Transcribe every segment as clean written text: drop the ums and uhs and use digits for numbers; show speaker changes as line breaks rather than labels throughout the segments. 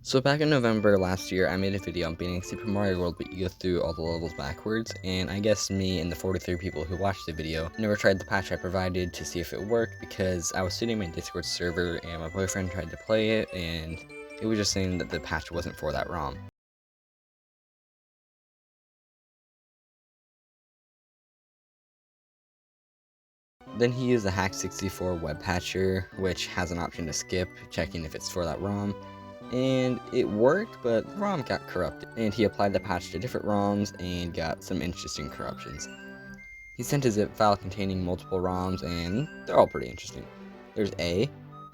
So back in November last year, I made a video on beating Super Mario World, but you go through all the levels backwards, and I guess me and the 43 people who watched the video never tried the patch I provided to see if it worked, because I was sitting in my Discord server and my boyfriend tried to play it, and it was just saying that the patch wasn't for that ROM. Then he used the Hack64 web patcher, which has an option to skip, checking if it's for that ROM, and it worked, but the ROM got corrupted, and he applied the patch to different ROMs and got some interesting corruptions. He sent a zip file containing multiple ROMs, and they're all pretty interesting. There's AA,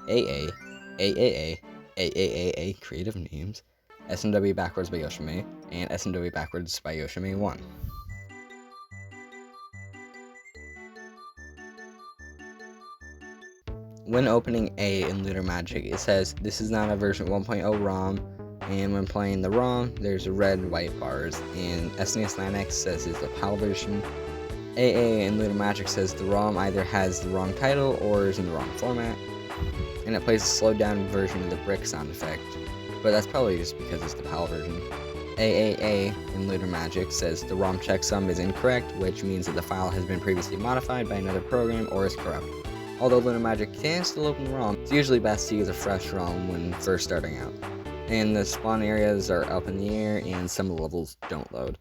AAA, AAAA, creative names, SMW backwards by Yoshime, and SMW backwards by Yoshime 1. When opening A in Lunar Magic, it says this is not a version 1.0 ROM, and when playing the ROM, there's red white bars, and SNES 9X says it's a PAL version. AA in Lunar Magic says the ROM either has the wrong title or is in the wrong format, and it plays a slowed down version of the brick sound effect, but that's probably just because it's the PAL version. AAA in Lunar Magic says the ROM checksum is incorrect, which means that the file has been previously modified by another program or is corrupt. Although Lunar Magic can still open the ROM, it's usually best to use a fresh ROM when first starting out. And the spawn areas are up in the air, and some of the levels don't load.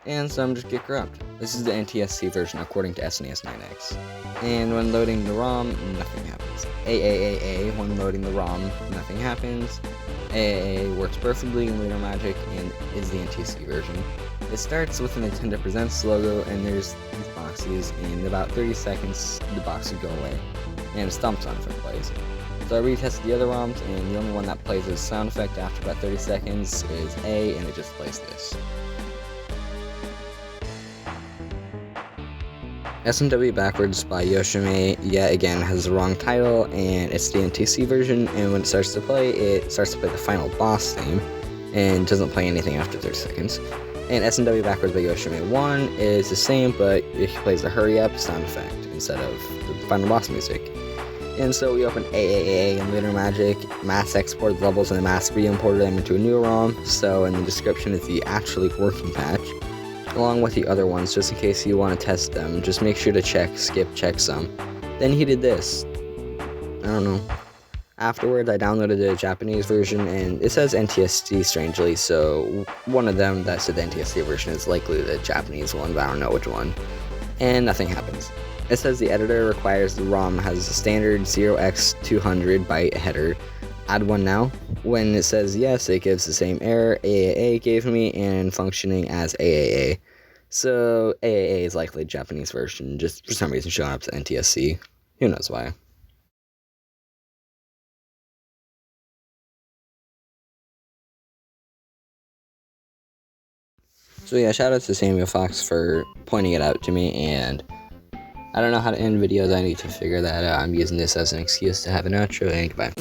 And some just get corrupt. This is the NTSC version according to SNES 9X. And when loading the ROM, nothing happens. AAAA, when loading the ROM, nothing happens. AAA works perfectly in Lunar Magic and is the NTSC version. It starts with the Nintendo Presents logo, and there's these boxes, and in about 30 seconds, the box would go away, and a stomp sound effect plays. So I retested the other ROMs, and the only one that plays as sound effect after about 30 seconds is A, and it just plays this. SMW Backwards by Yoshime yet again has the wrong title, and it's the NTC version, and when it starts to play the final boss theme, and doesn't play anything after 30 seconds. And SMW Backwards by Yoshime 1 is the same, but it plays the hurry up sound effect instead of the final boss music. And so we open AAA in Lunar Magic, mass export the levels, and then mass re-imported them into a new ROM, so in the description is the actually working patch, along with the other ones, just in case you want to test them. Just make sure to skip checksum. Then he did this. I don't know. Afterwards, I downloaded the Japanese version, and it says NTSC strangely, so one of them that said the NTSC version is likely the Japanese one, but I don't know which one. And nothing happens. It says the editor requires the ROM has a standard 0x200 byte header. Add one now. When it says yes, it gives the same error AAA gave me and functioning as AAA. So AAA is likely the Japanese version, just for some reason showing up to NTSC. Who knows why. So yeah, shout out to Samuel Fox for pointing it out to me, and I don't know how to end videos. I need to figure that out. I'm using this as an excuse to have an outro, and goodbye.